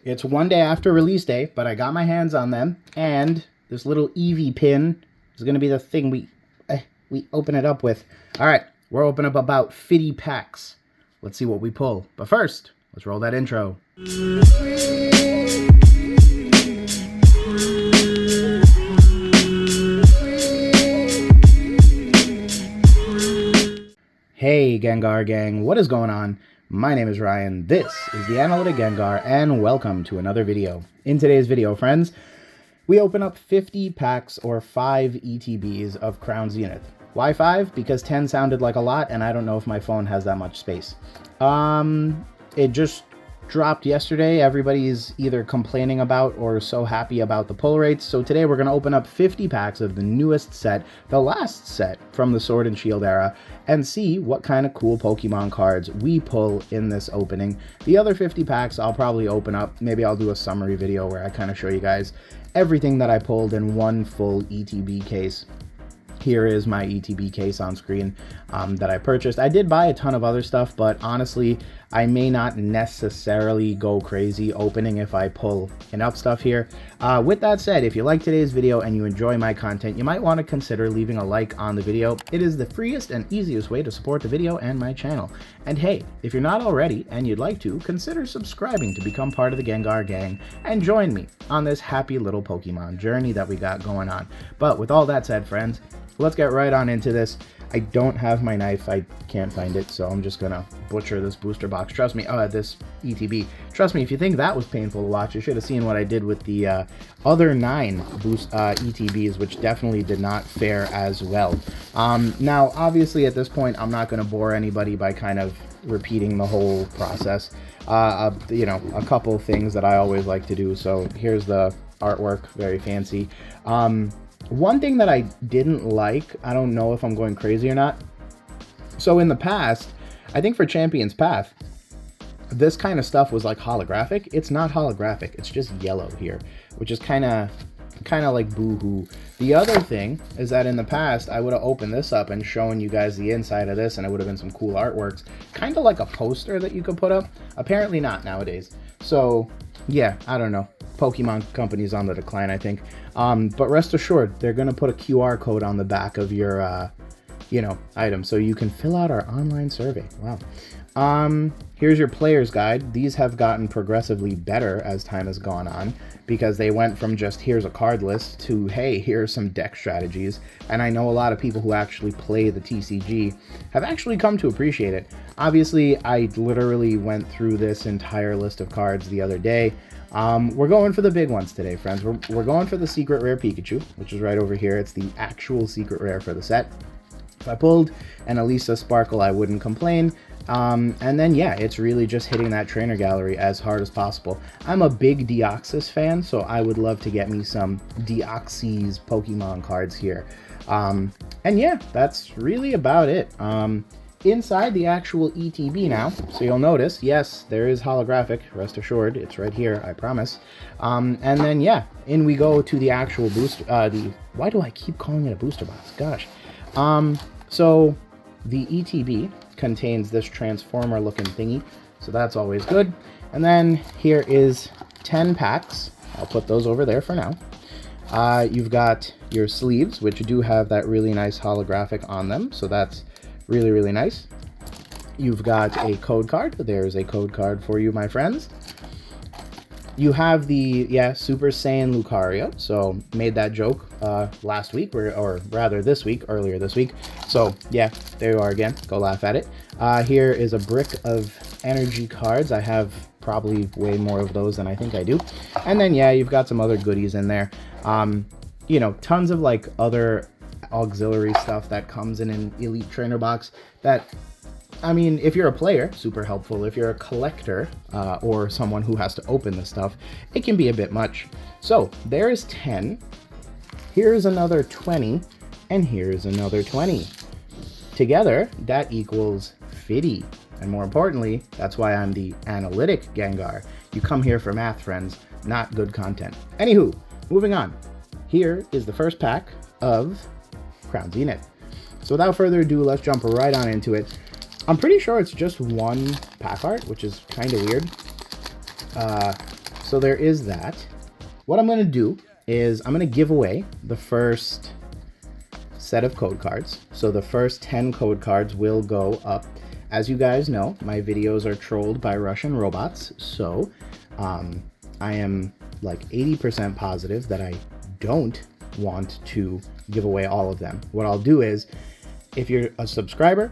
It's one day after release day, but I got my hands on them, and this little Eevee pin is going to be the thing we open it up with. All right, we're opening up about 50 packs. Let's see what we pull. But first, let's roll that intro. Hey Gengar Gang, what is going on? My name is Ryan, this is the Analytic Gengar, and welcome to another video. In today's video, friends, we open up 50 packs or 5 ETBs of Crown Zenith. Why 5? Because 10 sounded like a lot, and I don't know if my phone has that much space. It just dropped yesterday. Everybody's either complaining about or so happy about the pull rates. So today we're going to open up 50 packs of the newest set, the last set from the Sword and Shield era, and see what kind of cool Pokemon cards we pull in this opening. The other 50 packs I'll probably open up. Maybe I'll do a summary video where I kind of show you guys everything that I pulled in one full ETB case. Here is my ETB case on screen that I purchased. I did buy a ton of other stuff, but honestly, I may not necessarily go crazy opening if I pull enough stuff here. With that said, if you like today's video and you enjoy my content, you might want to consider leaving a like on the video. It is the freest and easiest way to support the video and my channel. And hey, if you're not already and you'd like to, consider subscribing to become part of the Gengar Gang and join me on this happy little Pokemon journey that we got going on. But with all that said, friends, let's get right on into this. I don't have my knife. I can't find it, so I'm just gonna butcher this booster box. Trust me, this ETB. Trust me, if you think that was painful to watch, you should have seen what I did with the other 9 ETBs, which definitely did not fare as well. Now, obviously, at this point, I'm not gonna bore anybody by kind of repeating the whole process. You know, a couple things that I always like to do. So here's the artwork, very fancy. One thing that I didn't like, I don't know if I'm going crazy or not. So in the past, I think for Champion's Path, this kind of stuff was like holographic. It's not holographic, it's just yellow here, which is kind of like boo-hoo. The other thing is that in the past, I would have opened this up and shown you guys the inside of this, and it would have been some cool artworks, kind of like a poster that you could put up. Apparently not nowadays. So yeah, I don't know. Pokemon company's on the decline, I think. But rest assured, they're going to put a QR code on the back of your, item, so you can fill out our online survey. Wow. Here's your player's guide. These have gotten progressively better as time has gone on, because they went from just here's a card list to, hey, here's some deck strategies. And I know a lot of people who actually play the TCG have actually come to appreciate it. Obviously, I literally went through this entire list of cards the other day. We're going for the big ones today, friends. We're going for the secret rare Pikachu, which is right over here. It's the actual secret rare for the set. If I pulled an Elisa Sparkle, I wouldn't complain. And then, yeah, it's really just hitting that trainer gallery as hard as possible. I'm a big Deoxys fan, so I would love to get me some Deoxys Pokemon cards here. And yeah, that's really about it. Inside the actual ETB now, so you'll notice, yes, there is holographic, rest assured, it's right here, I promise. And then, yeah, in we go to the actual booster, why do I keep calling it a booster box? Gosh. So the ETB contains this transformer looking thingy, so that's always good. And then here is 10 packs. I'll put those over there for now. You've got your sleeves, which do have that really nice holographic on them, so that's really, really nice. You've got a code card. There's a code card for you, my friends. You have the, Super Saiyan Lucario. So, made that joke last week, or rather this week, earlier this week. So, yeah, there you are again. Go laugh at it. Here is a brick of energy cards. I have probably way more of those than I think I do. And then, yeah, you've got some other goodies in there. Tons of, like, other auxiliary stuff that comes in an elite trainer box that, I mean, if you're a player, super helpful. If you're a collector or someone who has to open this stuff, it can be a bit much. So there's 10, here's another 20, and here's another 20. Together, that equals 50. And more importantly, that's why I'm the Analytic Gengar. You come here for math, friends, not good content. Anywho, moving on. Here is the first pack of Crown Zenith. So without further ado, let's jump right on into it. I'm pretty sure it's just one pack art, which is kind of weird. so there is that. What I'm going to do is I'm going to give away the first set of code cards. So the first 10 code cards will go up. As you guys know, my videos are trolled by Russian robots, so I am like 80% positive that I don't want to give away all of them. What I'll do is, if you're a subscriber,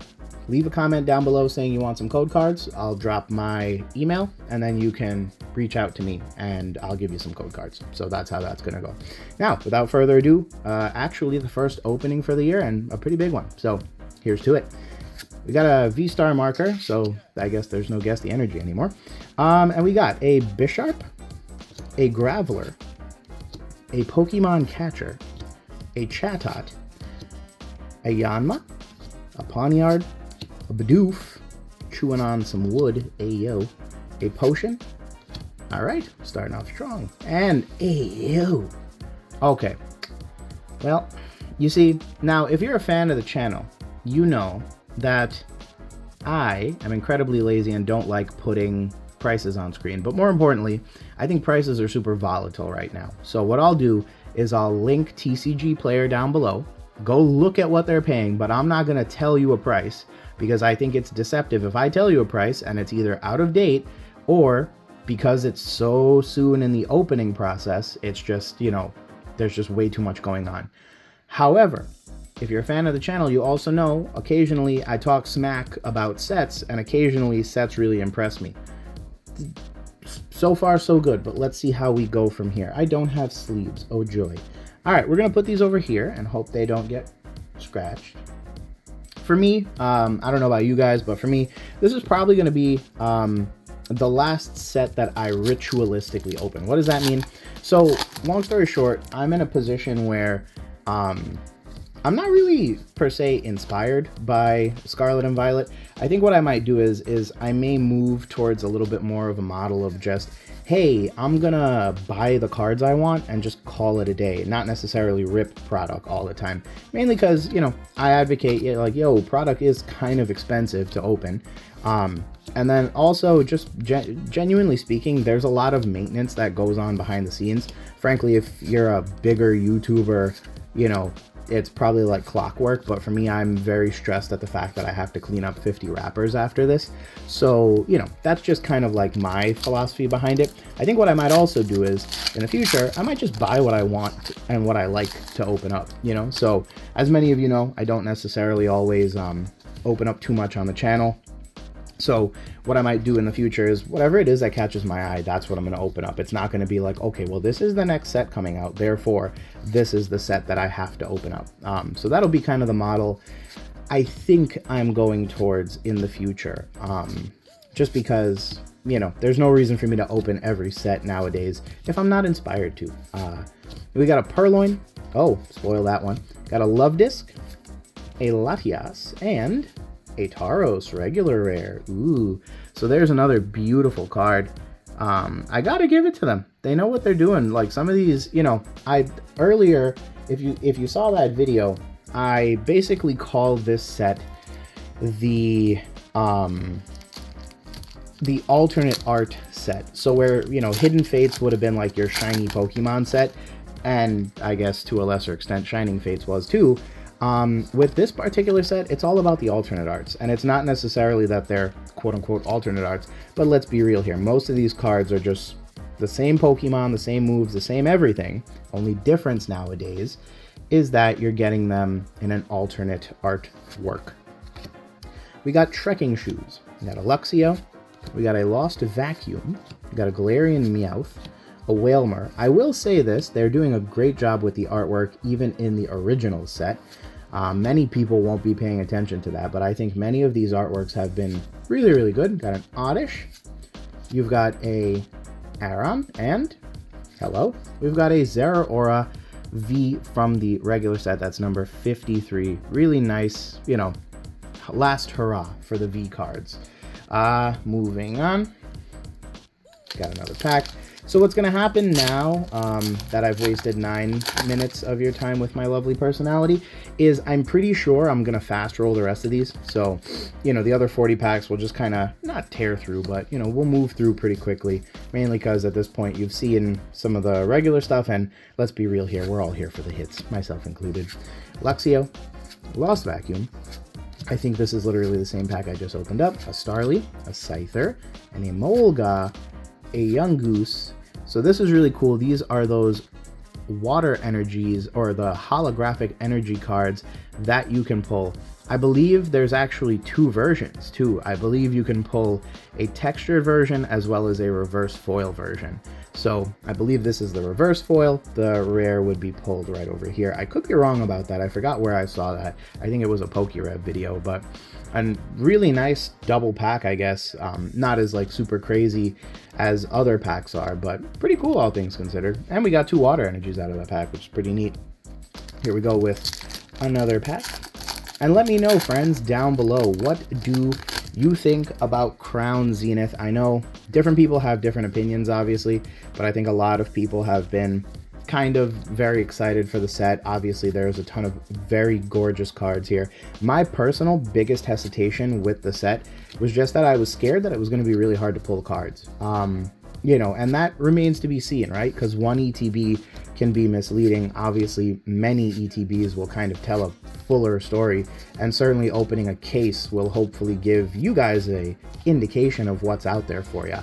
leave a comment down below saying you want some code cards. I'll drop my email, and then you can reach out to me and I'll give you some code cards. So that's how that's gonna go. Now, without further ado, actually the first opening for the year, and a pretty big one. So here's to it. We got a V-Star marker, so I guess there's no Guess the Energy anymore. And we got a Bisharp, a Graveler, a Pokemon Catcher, a Chatot, a Yanma, a Pawniard, a Bidoof, chewing on some wood, ayo, a Potion. All right, starting off strong, and ayo. Okay, well, you see, now if you're a fan of the channel, you know that I am incredibly lazy and don't like putting prices on screen. But more importantly, I think prices are super volatile right now. So what I'll do is I'll link TCG Player down below. Go look at what they're paying, but I'm not going to tell you a price because I think it's deceptive if I tell you a price and it's either out of date or because it's so soon in the opening process, it's just, you know, there's just way too much going on. However, if you're a fan of the channel, you also know occasionally I talk smack about sets, and occasionally sets really impress me. So far, so good, but let's see how we go from here. I don't have sleeves. Oh, joy. All right, we're going to put these over here and hope they don't get scratched. For me, I don't know about you guys, but for me, this is probably going to be the last set that I ritualistically open. What does that mean? So, long story short, I'm in a position where I'm not really per se inspired by Scarlet and Violet. I think what I might do is I may move towards a little bit more of a model of just, hey, I'm gonna buy the cards I want and just call it a day, not necessarily rip product all the time. Mainly because, you know, I advocate, like, yo, product is kind of expensive to open. And then also, just genuinely speaking, there's a lot of maintenance that goes on behind the scenes. Frankly, if you're a bigger YouTuber, you know, it's probably like clockwork, but for me, I'm very stressed at the fact that I have to clean up 50 wrappers after this. So, you know, that's just kind of like my philosophy behind it. I think what I might also do is, in the future, I might just buy what I want and what I like to open up, you know? So, as many of you know, I don't necessarily always open up too much on the channel. So what I might do in the future is whatever it is that catches my eye, that's what I'm going to open up. It's not going to be like, okay, well, this is the next set coming out, therefore this is the set that I have to open up. So that'll be kind of the model I think I'm going towards in the future. Just because, you know, there's no reason for me to open every set nowadays if I'm not inspired to. We got a Purloin. Oh, spoil that one. Got a Love Disc, a Latias, and a Tauros regular rare. Ooh, so there's another beautiful card. I gotta give it to them. They know what they're doing. Like some of these, you know, earlier, if you saw that video, I basically called this set the alternate art set. So where, you know, Hidden Fates would have been like your shiny Pokemon set, and I guess to a lesser extent Shining Fates was too. With this particular set, it's all about the alternate arts, and it's not necessarily that they're quote-unquote alternate arts, but let's be real here. Most of these cards are just the same Pokemon, the same moves, the same everything. Only difference nowadays is that you're getting them in an alternate artwork. We got Trekking Shoes. We got a Luxio. We got a Lost Vacuum. We got a Galarian Meowth. A Wailmer. I will say this, they're doing a great job with the artwork even in the original set. Many people won't be paying attention to that, but I think many of these artworks have been really, really good. Got an Oddish. You've got a Aron, and hello, we've got a Zeraora V from the regular set. That's number 53. Really nice, you know, last hurrah for the V cards. Moving on. Got another pack. So what's going to happen now that I've wasted 9 minutes of your time with my lovely personality is I'm pretty sure I'm going to fast roll the rest of these. So, you know, the other 40 packs will just kind of not tear through, but, you know, we'll move through pretty quickly, mainly because at this point you've seen some of the regular stuff, and let's be real here, we're all here for the hits, myself included. Luxio, Lost Vacuum. I think this is literally the same pack I just opened up. A Starly, a Scyther, an Emolga, a Yungoos. So this is really cool. These are those water energies, or the holographic energy cards that you can pull. I believe there's actually 2 versions too. I believe you can pull a textured version as well as a reverse foil version. So I believe this is the reverse foil. The rare would be pulled right over here. I could be wrong about that. I forgot where I saw that. I think it was a PokeRev video, but a really nice double pack, I guess. Not as like super crazy as other packs are, but pretty cool all things considered. And we got 2 water energies out of that pack, which is pretty neat. Here we go with another pack. And let me know, friends, down below, what do you think about Crown Zenith? I know different people have different opinions, obviously, but I think a lot of people have been kind of very excited for the set. Obviously, there's a ton of very gorgeous cards here. My personal biggest hesitation with the set was just that I was scared that it was going to be really hard to pull cards. You know, and that remains to be seen, right? Because one ETB can be misleading. Obviously, many ETBs will kind of tell a fuller story, and certainly opening a case will hopefully give you guys a indication of what's out there for you.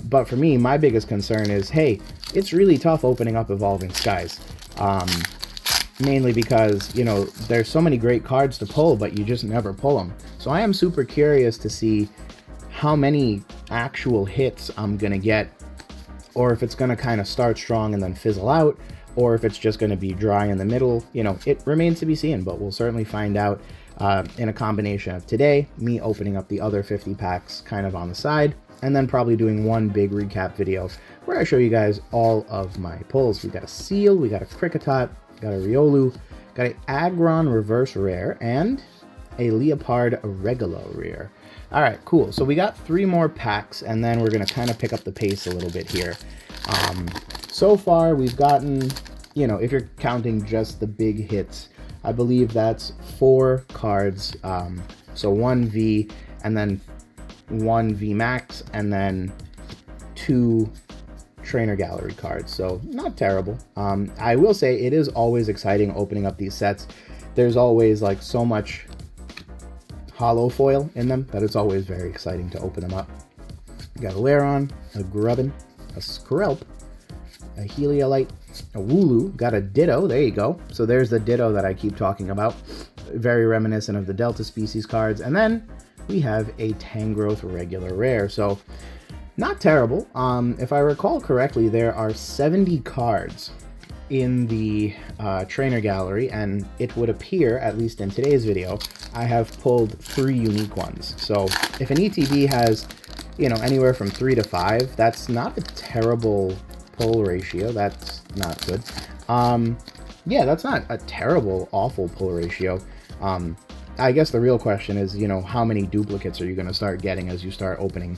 But for me, my biggest concern is, hey, it's really tough opening up Evolving Skies. Mainly because, you know, there's so many great cards to pull, but you just never pull them. So I am super curious to see how many actual hits I'm gonna get, or if it's gonna kind of start strong and then fizzle out, or if it's just gonna be dry in the middle. You know, it remains to be seen, but we'll certainly find out in a combination of today, me opening up the other 50 packs kind of on the side, and then probably doing one big recap video where I show you guys all of my pulls. We got a Seal, we got a Kricketot, got a Riolu, got an Aggron reverse rare, and a Leopard regular rare. All right, cool. So we got 3 more packs, and then we're going to kind of pick up the pace a little bit here. So far, we've gotten, you know, if you're counting just the big hits, I believe that's 4 cards. So 1 V, and then 1 V Max, and then 2 Trainer Gallery cards. So not terrible. I will say it is always exciting opening up these sets. There's always like so much hollow foil in them that it's always very exciting to open them up. We got a Laron, a Grubbin, a Skrelp, a Heliolite, a Wooloo, got a Ditto, there you go. So there's the Ditto that I keep talking about. Very reminiscent of the Delta species cards. And then we have a Tangrowth regular rare. So not terrible. If I recall correctly, there are 70 cards in the trainer gallery, and it would appear, at least in today's video, I have pulled 3 unique ones. So if an ETB has, you know, anywhere from 3 to 5, that's not a terrible pull ratio. That's not good. Yeah, that's not a terrible, awful pull ratio. I guess the real question is, you know, how many duplicates are you going to start getting as you start opening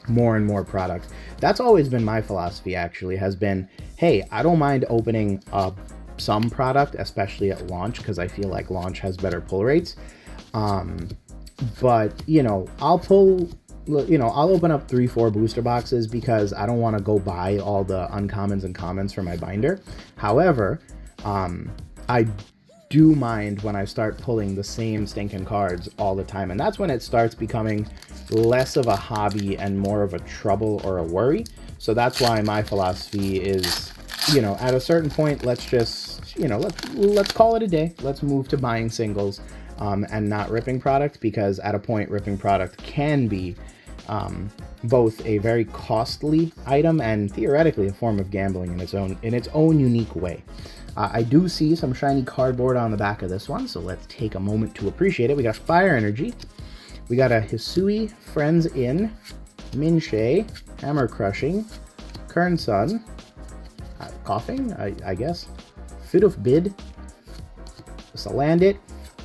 more and more product? That's always been my philosophy, actually, has been, hey, I don't mind opening some product, especially at launch, because I feel like launch has better pull rates. But, you know, I'll open up 3-4 booster boxes because I don't want to go buy all the uncommons and commons for my binder. However, I do mind when I start pulling the same stinking cards all the time, and that's when it starts becoming less of a hobby and more of a trouble or a worry. So that's why my philosophy is, you know, at a certain point, let's just, you know, let's call it a day. Let's move to buying singles and not ripping product, because at a point, ripping product can be both a very costly item and theoretically a form of gambling in its own unique way. I do see some shiny cardboard on the back of this one, so let's take a moment to appreciate it. We got Fire Energy, we got a Hisui, Friends In, Minshay, Hammer Crushing, Kern Sun, Coughing, I guess, Fit of Bid, Salandit,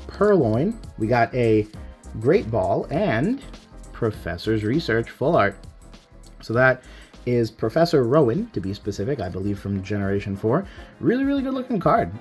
Purloin, we got a Great Ball, and Professor's Research Full Art. So that is Professor Rowan, to be specific, I believe from Generation 4. Really good looking card.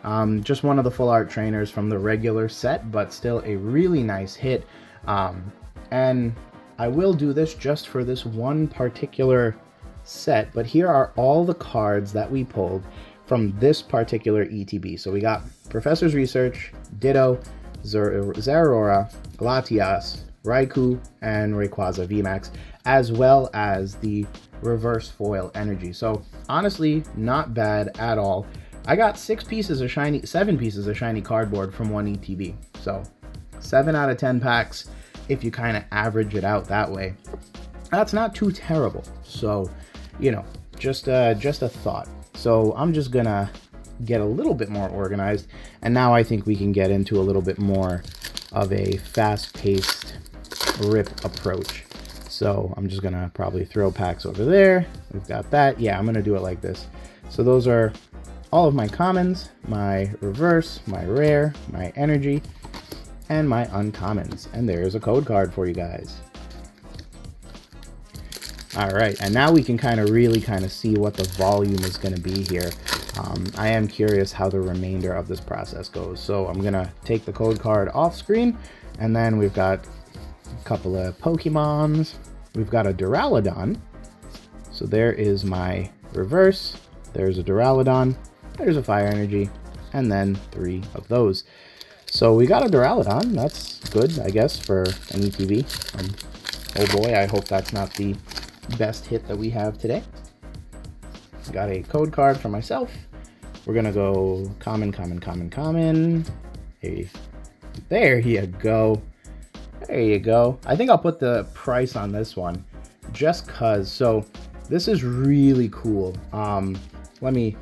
Just one of the full art trainers from the regular set, but still a really nice hit. And I will do this just for this one particular set, but here are all the cards that we pulled from this particular ETB. So we got Professor's Research, Ditto, Zeraora, Latias, Raikou, and Rayquaza VMAX, as well as the reverse foil energy. So honestly, not bad at all. I got 7 pieces of shiny cardboard from one ETB. So 7 out of 10 packs, if you kind of average it out that way. That's not too terrible. So, you know, just a thought. So I'm just gonna get a little bit more organized, and now I think we can get into a little bit more of a fast-paced rip approach. So I'm just gonna probably throw packs over there. We've got that. Yeah, I'm gonna do it like this. So those are all of my commons, my reverse, my rare, my energy, and my uncommons. And there's a code card for you guys. All right, and now we can really see what the volume is going to be here. I am curious how the remainder of this process goes. So I'm going to take the code card off screen, and then we've got a couple of Pokemons. We've got a Duraludon. So there is my reverse. There's a Duraludon. There's a Fire Energy, and then 3 of those. So we got a Duraludon. That's good, I guess, for an ETB. Oh boy, I hope that's not the best hit that we have today. Got a code card for myself. We're gonna go common. Hey, there you go. There you go. I think I'll put the price on this one just cause. So this is really cool. Let me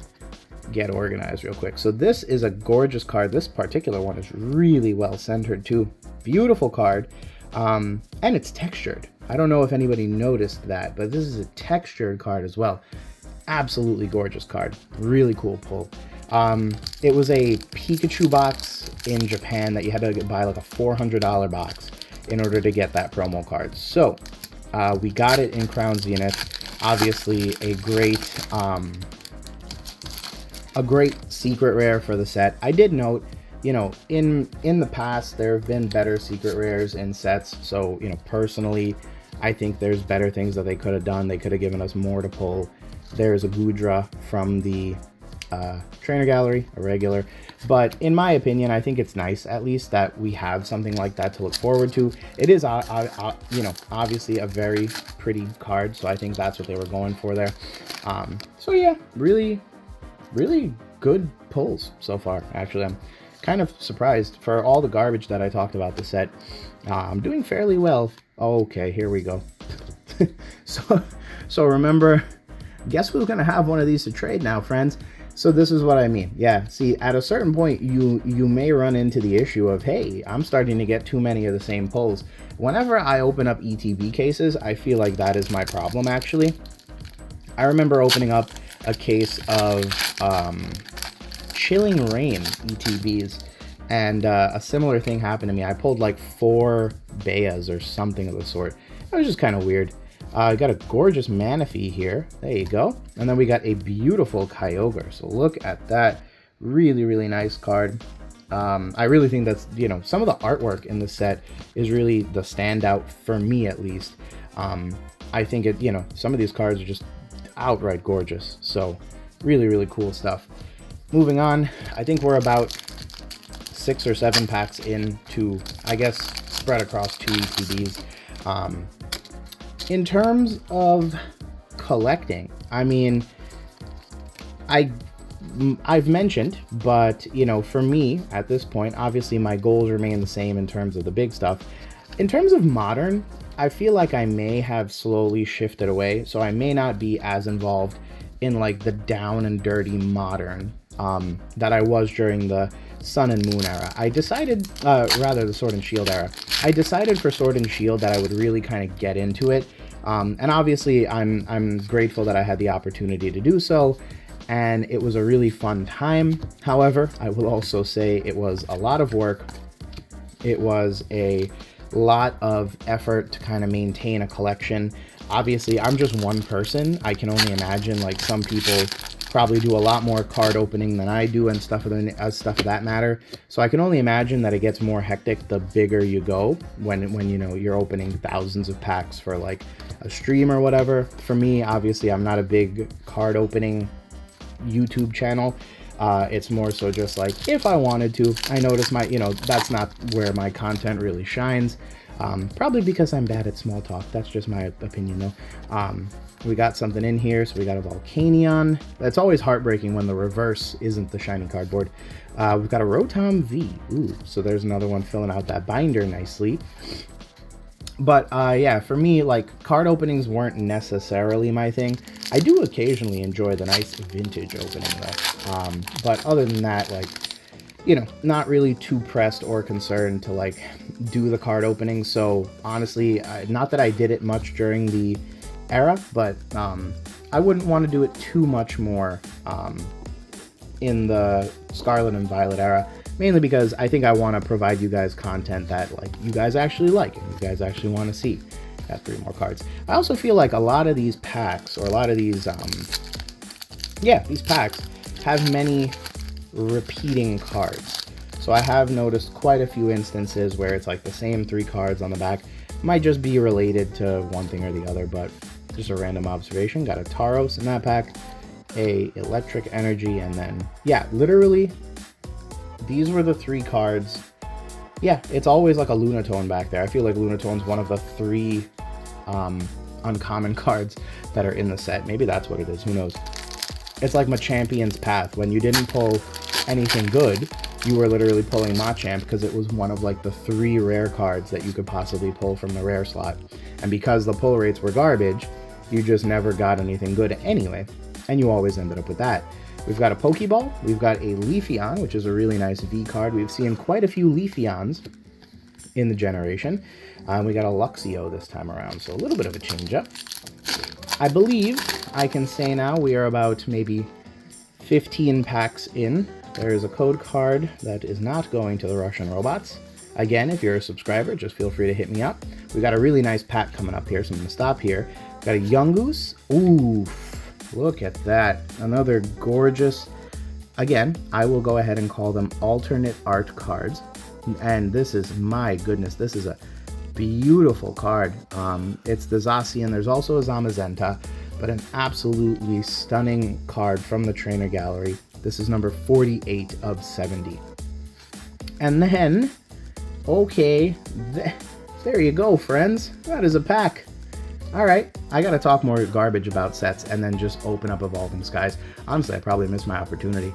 get organized real quick. So this is a gorgeous card. This particular one is really well centered too. Beautiful card. And it's textured. I don't know if anybody noticed that, but this is a textured card as well. Absolutely gorgeous card. Really cool pull. It was a Pikachu box in Japan that you had to buy like a $400 box in order to get that promo card. So we got it in Crown Zenith. Obviously a great secret rare for the set. I did note, you know, in the past, there have been better secret rares in sets. So, you know, personally, I think there's better things that they could have done. They could have given us more to pull. There's a Goodra from the trainer gallery, a regular. But in my opinion, I think it's nice, at least, that we have something like that to look forward to. It is, you know, obviously a very pretty card. So I think that's what they were going for there. So yeah, really good pulls so far. Actually, I'm kind of surprised for all the garbage that I talked about the set. I'm doing fairly well. Okay, here we go. so remember, guess who's gonna have one of these to trade now, friends? So this is what I mean. Yeah, see, at a certain point, you may run into the issue of, hey, I'm starting to get too many of the same pulls. Whenever I open up ETB cases, I feel like that is my problem, actually. I remember opening up a case of Chilling Rain ETBs, and a similar thing happened to me. I pulled like 4 Beas or something of the sort. It was just kind of weird. I got a gorgeous Manaphy here. There you go. And then we got a beautiful Kyogre. So look at that. Really nice card. I really think that's, you know, some of the artwork in the set is really the standout for me, at least. I think it, you know, some of these cards are just outright gorgeous. So really cool stuff. Moving on, I think we're about 6 or 7 packs into, I guess, spread across 2 ETBs. In terms of collecting, I mean, I've mentioned, but, you know, for me at this point, obviously my goals remain the same in terms of the big stuff. In terms of modern, I feel like I may have slowly shifted away, so I may not be as involved in like the down and dirty modern that I was during the Sun and Moon era. I decided, rather the Sword and Shield era, I decided for Sword and Shield that I would really kind of get into it. And obviously I'm grateful that I had the opportunity to do so, and it was a really fun time. However, I will also say it was a lot of work. It was a lot of effort to kind of maintain a collection. Obviously, I'm just one person. I can only imagine, like, some people probably do a lot more card opening than I do and stuff of that matter. So I can only imagine that it gets more hectic the bigger you go when you know, you're opening thousands of packs for like a stream or whatever. For me, obviously, I'm not a big card opening YouTube channel. It's more so just like, if I wanted to. I notice my, you know, that's not where my content really shines. Probably because I'm bad at small talk. That's just my opinion though. We got something in here. So we got a Volcanion. It's always heartbreaking when the reverse isn't the shiny cardboard. We've got a Rotom V. Ooh, so there's another one filling out that binder nicely. But yeah, for me, like, card openings weren't necessarily my thing. I do occasionally enjoy the nice vintage opening though. But other than that, like, you know, not really too pressed or concerned to like do the card opening. So honestly, not that I did it much during the era, but I wouldn't want to do it too much more in the Scarlet and Violet era, mainly because I think I want to provide you guys content that like you guys actually like and you guys actually want to see. Got 3 more cards. I also feel like a lot of these packs, or a lot of these these packs have many repeating cards. So I have noticed quite a few instances where it's like the same 3 cards on the back. Might just be related to one thing or the other, but just a random observation. Got a Tauros in that pack, a Electric Energy, and then, yeah, literally, these were the 3 cards. Yeah, it's always like a Lunatone back there. I feel like Lunatone's one of the 3 uncommon cards that are in the set. Maybe that's what it is, who knows. It's like Machampion's Path. When you didn't pull anything good, you were literally pulling Machamp because it was one of like the 3 rare cards that you could possibly pull from the rare slot. And because the pull rates were garbage, you just never got anything good anyway. And you always ended up with that. We've got a Pokeball. We've got a Leafeon, which is a really nice V card. We've seen quite a few Leafeons in the generation. We got a Luxio this time around, so a little bit of a change up. I believe I can say now we are about maybe 15 packs in. There is a code card that is not going to the Russian robots. Again, if you're a subscriber, just feel free to hit me up. We got a really nice pack coming up here, so I'm going to stop here. Got a Yungoos. Ooh, look at that. Another gorgeous... Again, I will go ahead and call them alternate art cards. And this is, my goodness, this is a beautiful card. It's the Zacian. There's also a Zamazenta, but an absolutely stunning card from the trainer gallery. This is number 48 of 70. And then, okay, there you go, friends. That is a pack. All right, I gotta talk more garbage about sets and then just open up Evolving Skies. Honestly, I probably missed my opportunity.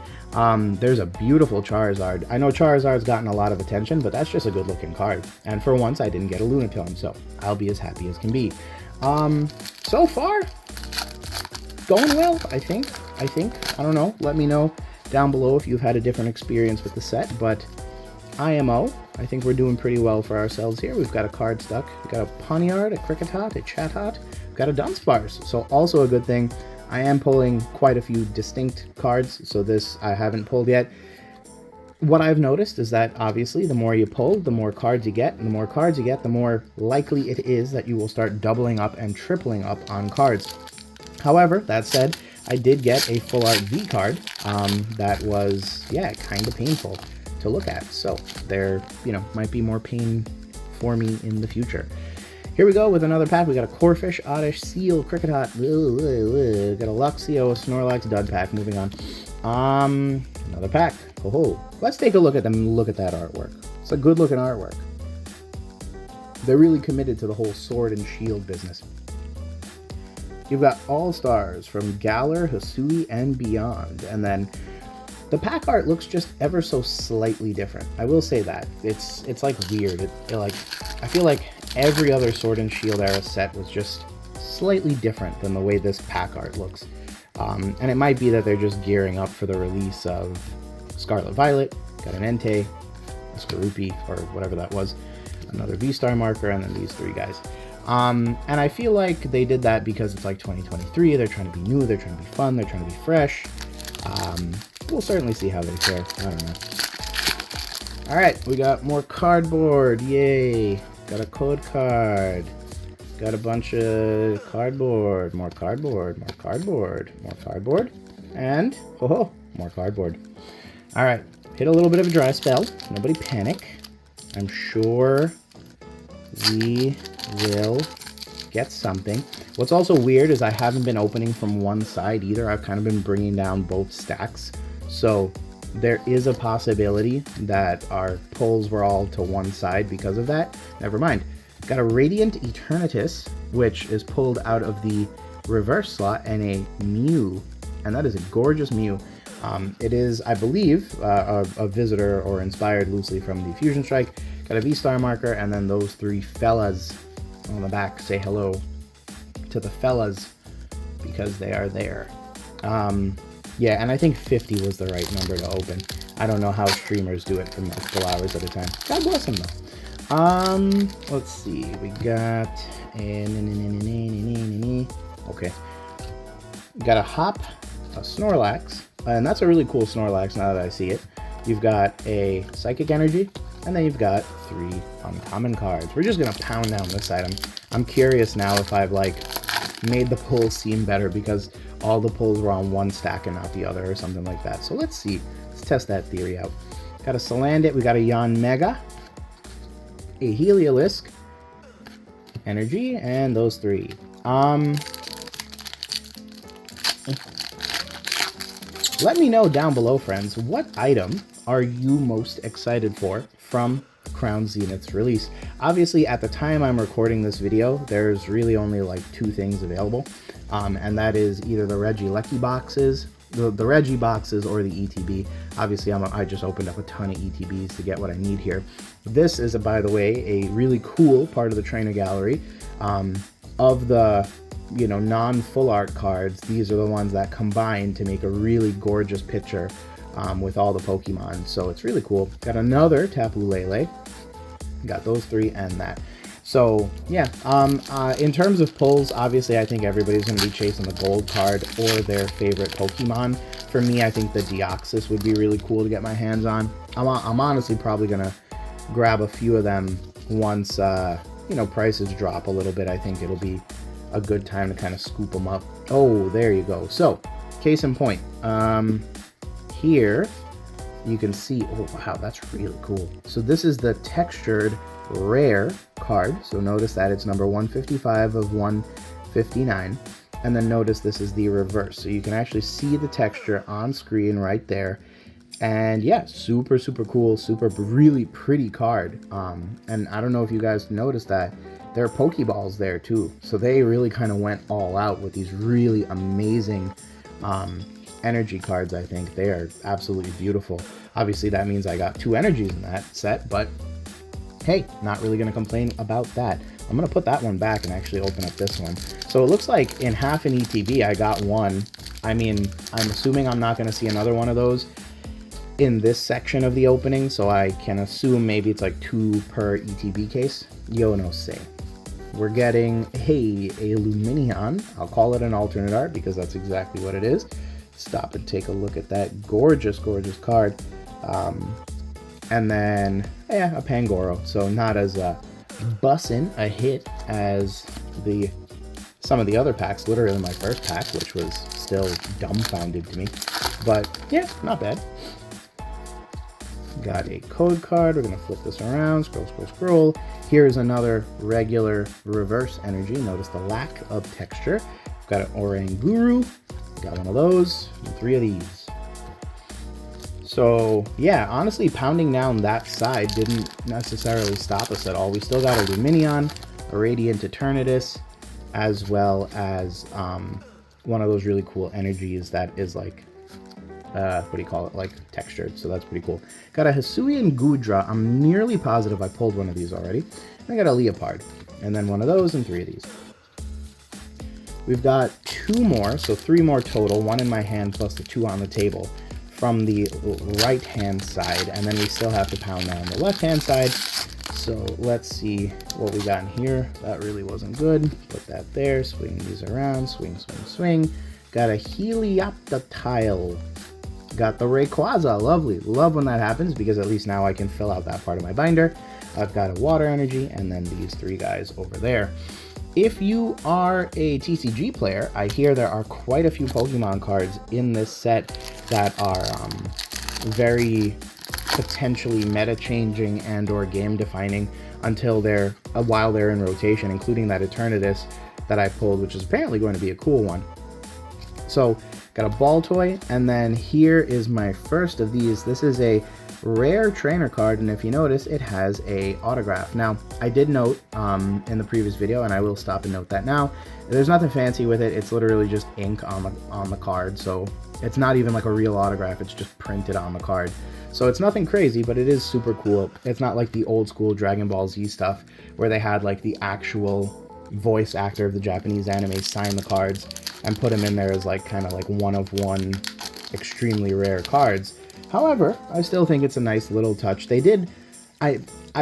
There's a beautiful Charizard. I know Charizard's gotten a lot of attention, but that's just a good-looking card. And for once, I didn't get a Lunatone, so I'll be as happy as can be. So far, going well, I think. I don't know. Let me know down below if you've had a different experience with the set, but IMO, I think we're doing pretty well for ourselves here. We've got a card stuck. We've got a Pawniard, a Kricketot, a Chatot. We've got a Dunsparce. So also a good thing. I am pulling quite a few distinct cards, so this I haven't pulled yet. What I've noticed is that obviously the more you pull, the more cards you get, and the more cards you get, the more likely it is that you will start doubling up and tripling up on cards. However, that said, I did get a full art V card that was, yeah, kind of painful to look at. So there, you know, might be more pain for me in the future. Here we go with another pack. We got a Corphish, Oddish, Seal, Kricketot, got a Luxio, a Snorlax, Dud pack. Moving on. Another pack. Oh, let's take a look at them. Look at that artwork. It's a good looking artwork. They're really committed to the whole sword and shield business. You've got All-Stars from Galar, Hisui, and beyond. And then the pack art looks just ever so slightly different. I will say that. It's like weird. I feel like every other Sword and Shield era set was just slightly different than the way this pack art looks. And it might be that they're just gearing up for the release of Scarlet Violet. Got an Entei, a Skorupi, or whatever that was, another V-Star marker, and then these 3 guys. And I feel like they did that because it's like 2023, they're trying to be new, they're trying to be fun, they're trying to be fresh. We'll certainly see how they fare, I don't know. Alright, we got more cardboard, yay! Got a code card. Got a bunch of cardboard, more cardboard, more cardboard, more cardboard, and oh, more cardboard. All right, hit a little bit of a dry spell. Nobody panic. I'm sure we will get something. What's also weird is I haven't been opening from one side either. I've kind of been bringing down both stacks. So there is a possibility that our pulls were all to one side because of that. Never mind. Got a Radiant Eternatus, which is pulled out of the reverse slot, and a Mew. And that is a gorgeous Mew. It is, I believe, a visitor or inspired loosely from the Fusion Strike. Got a V-Star marker, and then those three fellas on the back say hello to the fellas because they are there. Yeah, and I think 50 was the right number to open. I don't know how streamers do it for multiple hours at a time. God bless them, though. Let's see. We got okay. Got a Hop, a Snorlax, and that's a really cool Snorlax now that I see it. You've got a Psychic Energy, and then you've got 3 uncommon cards. We're just gonna pound down this item. I'm curious now if I've like made the pulls seem better because all the pulls were on one stack and not the other or something like that. So let's see. Let's test that theory out. Got a Salandit, we got a Yanmega, a Heliolisk, Energy, and those 3. Let me know down below, friends, what item are you most excited for from Crown Zenith's release? Obviously, at the time I'm recording this video, there's really only like 2 things available, and that is either the Regieleki boxes, the Regi boxes, or the ETB. Obviously, I just opened up a ton of ETBs to get what I need here. This is, by the way, a really cool part of the trainer gallery. Of the non-full art cards, these are the ones that combine to make a really gorgeous picture with all the Pokemon. So it's really cool. Got another Tapu Lele. Got those 3 and that. So yeah, in terms of pulls, obviously I think everybody's going to be chasing the gold card or their favorite Pokemon. For me, I think the Deoxys would be really cool to get my hands on. I'm honestly probably going to grab a few of them once prices drop a little bit. I think it'll be a good time to kind of scoop them up. Oh, there you go. So case in point, here you can see, oh wow, that's really cool. So this is the textured rare card. So notice that it's number 155 of 159. And then notice this is the reverse. So you can actually see the texture on screen right there. And yeah, super, super cool, really pretty card. And I don't know if you guys noticed that there are Pokeballs there too. So they really kind of went all out with these really amazing energy cards. I think they are absolutely beautiful. Obviously that means I got 2 energies in that set, but hey, not really going to complain about that. I'm going to put that one back and actually open up this one. So it looks like in half an ETB I got 1. I mean, I'm assuming I'm not going to see another one of those in this section of the opening, so I can assume maybe it's like 2 per ETB case. Yo no sé. We're getting a Lumineon. I'll call it an alternate art because that's exactly what it is. Stop and take a look at that gorgeous, gorgeous card. And then, yeah, a Pangoro. So not as bussin' a hit as some of the other packs. Literally my first pack, which was still dumbfounded to me. But yeah, not bad. Got a code card. We're going to flip this around. Scroll, scroll, scroll. Here's another regular reverse energy. Notice the lack of texture. We've got an Oranguru. Got one of those. And 3 of these. So yeah, honestly, pounding down that side didn't necessarily stop us at all. We still got a Lumineon, a Radiant Eternatus, as well as one of those really cool energies that is like, what do you call it, like textured. So that's pretty cool. Got a Hisuian Gudra. I'm nearly positive I pulled one of these already. And I got a Leopard, and then one of those and 3 of these. We've got 2 more, so 3 more total, 1 in my hand plus the 2 on the table from the right hand side, and then we still have to pound down the left hand side. So let's see what we got in here. That really wasn't good. Put that there, swing these around, swing, swing, swing. Got a Helioptile. Got the Rayquaza, lovely. Love when that happens because at least now I can fill out that part of my binder. I've got a Water Energy and then these 3 guys over there. If you are a TCG player, I hear there are quite a few Pokemon cards in this set that are very potentially meta-changing and or game-defining until while they're in rotation, including that Eternatus that I pulled, which is apparently going to be a cool one. So, got a ball toy, and then here is my first of these. This is a rare trainer card, and if you notice, it has a autograph. Now, I did note in the previous video, and I will stop and note that now, there's nothing fancy with it. It's literally just ink on the card, so it's not even like a real autograph. It's just printed on the card. So it's nothing crazy, but it is super cool. It's not like the old school Dragon Ball Z stuff where they had like the actual voice actor of the Japanese anime sign the cards and put them in there as like kind of like one of one extremely rare cards. However, I still think it's a nice little touch. They did, I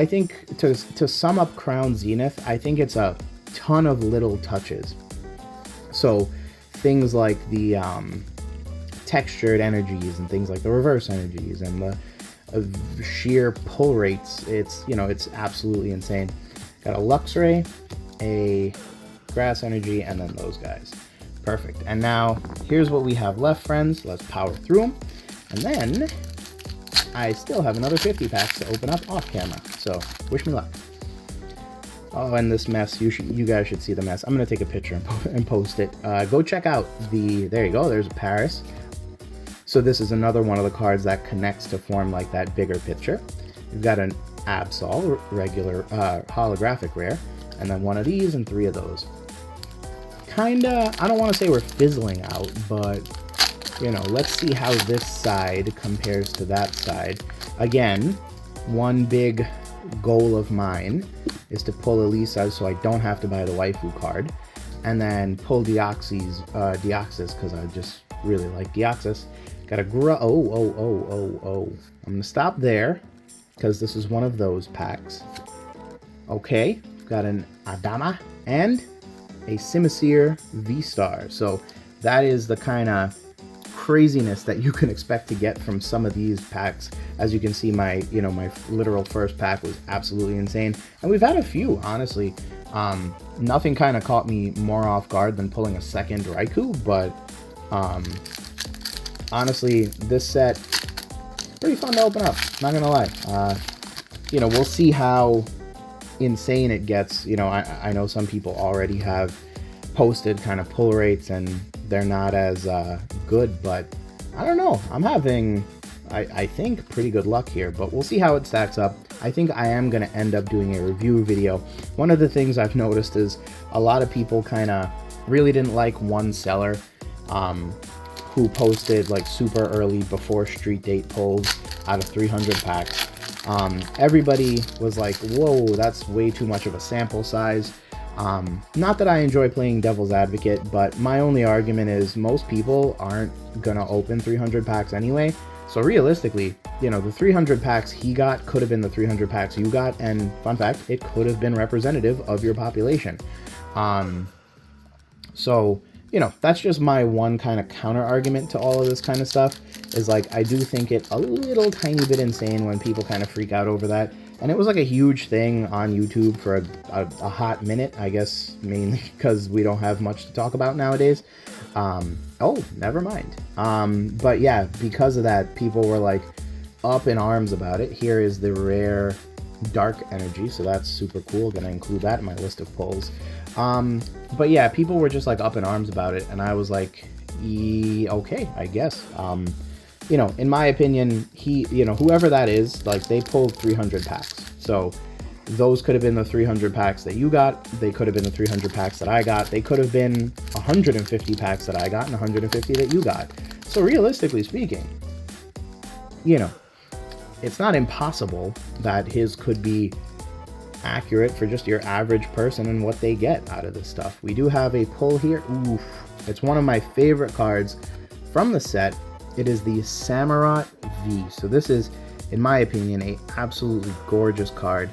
think to sum up Crown Zenith, I think it's a ton of little touches. So things like the textured energies and things like the reverse energies and the sheer pull rates, it's absolutely insane. Got a Luxray, a grass energy, and then those guys. Perfect. And now here's what we have left, friends. Let's power through them, and then I still have another 50 packs to open up off camera, so wish me luck. Oh, and this mess, you guys should see the mess. I'm gonna take a picture and post it. Go check out there you go, there's Paris. So this is another one of the cards that connects to form like that bigger picture. We've got an Absol, regular holographic rare, and then one of these and 3 of those. Kinda, I don't want to say we're fizzling out, but let's see how this side compares to that side. Again, one big goal of mine is to pull Elisa so I don't have to buy the waifu card, and then pull Deoxys because I just really like Deoxys. Got a I'm gonna stop there because this is one of those packs. Okay, got an Adama and a Simisear V-Star. So that is the kind of craziness that you can expect to get from some of these packs. As you can see, my literal first pack was absolutely insane, and we've had a few, honestly. Nothing kind of caught me more off guard than pulling a second Raikou, but honestly, this set pretty fun to open up, not gonna lie. We'll see how insane it gets. I know some people already have posted kind of pull rates and they're not as good, but I don't know. I'm having, I think, pretty good luck here, but we'll see how it stacks up. I think I am going to end up doing a review video. One of the things I've noticed is a lot of people kind of really didn't like one seller who posted like super early before street date pulls out of 300 packs. Everybody was like, whoa, that's way too much of a sample size. Not that I enjoy playing devil's advocate, but my only argument is most people aren't gonna open 300 packs anyway. So realistically, the 300 packs he got could have been the 300 packs you got, and fun fact, it could have been representative of your population. So that's just my one kind of counter argument to all of this kind of stuff, is like, I do think it a little tiny bit insane when people kind of freak out over that. And it was like a huge thing on YouTube for a hot minute, I guess, mainly because we don't have much to talk about nowadays. Oh, never mind. But yeah, because of that, people were like up in arms about it. Here is the rare dark energy, so that's super cool. Gonna include that in my list of pulls. But yeah, people were just like up in arms about it, and I was like, okay, I guess. In my opinion, whoever that is, like, they pulled 300 packs. So those could have been the 300 packs that you got. They could have been the 300 packs that I got. They could have been 150 packs that I got and 150 that you got. So realistically speaking, it's not impossible that his could be accurate for just your average person and what they get out of this stuff. We do have a pull here. Oof. It's one of my favorite cards from the set. It is the Samurott V. So this is, in my opinion, a absolutely gorgeous card.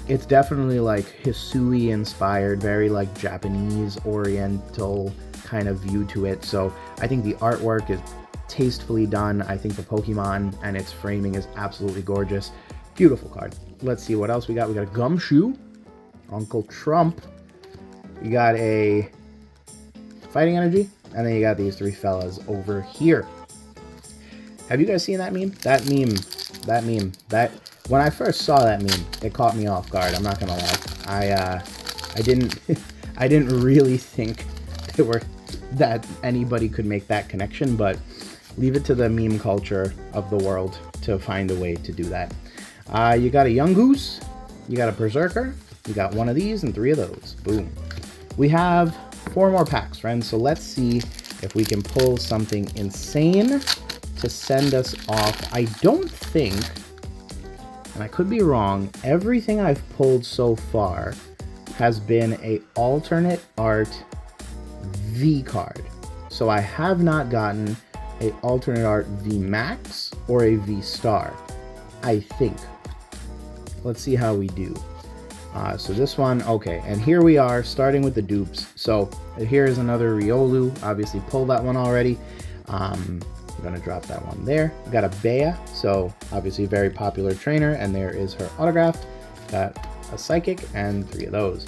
It's definitely like Hisui inspired, very like Japanese oriental kind of view to it. So I think the artwork is tastefully done. I think the Pokemon and its framing is absolutely gorgeous. Beautiful card. Let's see what else we got. We got a Gumshoe, Uncle Trump, You got a Fighting Energy, and then you got these 3 fellas over here. Have you guys seen that meme? That when I first saw that meme, it caught me off guard. I'm not gonna lie. I didn't I didn't really think that anybody could make that connection, but leave it to the meme culture of the world to find a way to do that. You got a Yungoos, you got a Berserker, you got one of these and 3 of those. Boom. We have 4 more packs, friends, so let's see if we can pull something insane to send us off. I don't think, and I could be wrong, everything I've pulled so far has been a alternate art V card. So I have not gotten a alternate art V Max or a V Star, I think. Let's see how we do. So this one, okay, and here we are starting with the dupes. So here is another Riolu, obviously pulled that one already. I'm gonna drop that one there. We got a Bea, so obviously very popular trainer, and there is her autograph. Got a Psychic and 3 of those.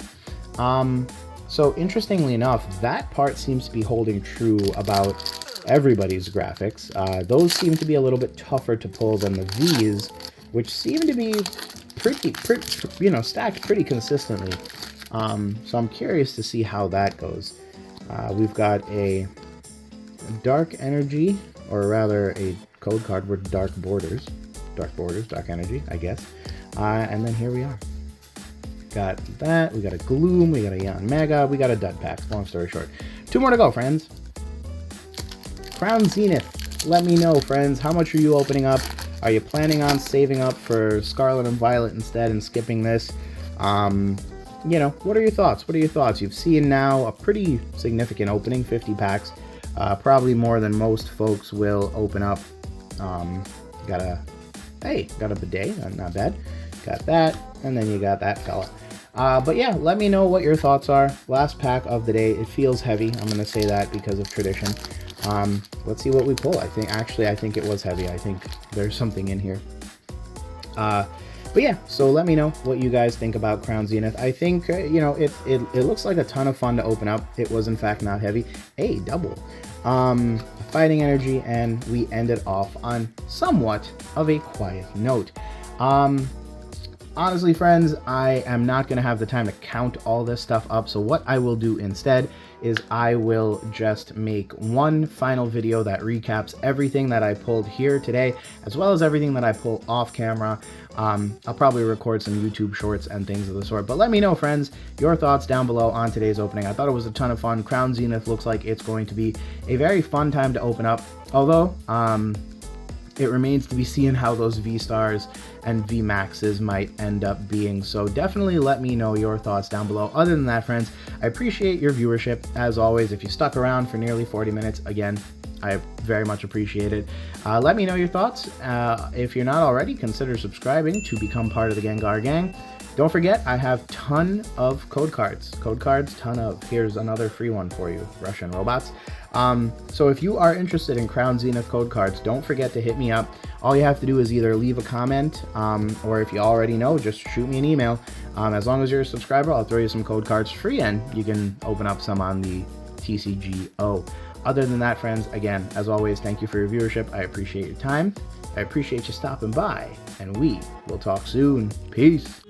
So interestingly enough, that part seems to be holding true about everybody's graphics. Those seem to be a little bit tougher to pull than the V's, which seem to be pretty you know, stacked pretty consistently. So I'm curious to see how that goes. We've got a Dark Energy, or rather a code card with Dark Borders, Dark Energy, I guess. And then here we are. Got that, we got a Gloom, we got a Yon Mega, we got a Dud Pack, long story short. 2 more to go, friends. Crown Zenith, let me know, friends, how much are you opening up? Are you planning on saving up for Scarlet and Violet instead and skipping this? You know, what are your thoughts? What are your thoughts? You've seen now a pretty significant opening, 50 packs, probably more than most folks will open up. Got a bidet, not bad. Got that, and then you got that fella. But yeah, let me know what your thoughts are. Last pack of the day. It feels heavy. I'm going to say that because of tradition. Let's see what we pull. I think it was heavy. I think there's something in here. But yeah, so let me know what you guys think about Crown Zenith. I think, you know, it looks like a ton of fun to open up. It was, in fact, not heavy. Hey, double. Fighting Energy, and we ended off on somewhat of a quiet note. Honestly, friends, I am not going to have the time to count all this stuff up, so what I will do instead is I will just make one final video that recaps everything that I pulled here today, as well as everything that I pull off camera. I'll probably record some YouTube shorts and things of the sort, but let me know, friends, your thoughts down below on today's opening. I thought it was a ton of fun. Crown Zenith looks like it's going to be a very fun time to open up, although it remains to be seen how those V-Stars and V-Maxes might end up being. So definitely let me know your thoughts down below. Other than that, friends, I appreciate your viewership. As always, if you stuck around for nearly 40 minutes, again, I very much appreciate it. Let me know your thoughts. If you're not already, consider subscribing to become part of the Gengar Gang. Don't forget, I have ton of code cards. Ton of. Here's another free one for you, Russian robots. So if you are interested in Crown Zenith code cards, don't forget to hit me up. All you have to do is either leave a comment, or if you already know, just shoot me an email. As long as you're a subscriber, I'll throw you some code cards free, and you can open up some on the TCGO. Other than that, friends, again, as always, thank you for your viewership. I appreciate your time. I appreciate you stopping by, and we will talk soon. Peace.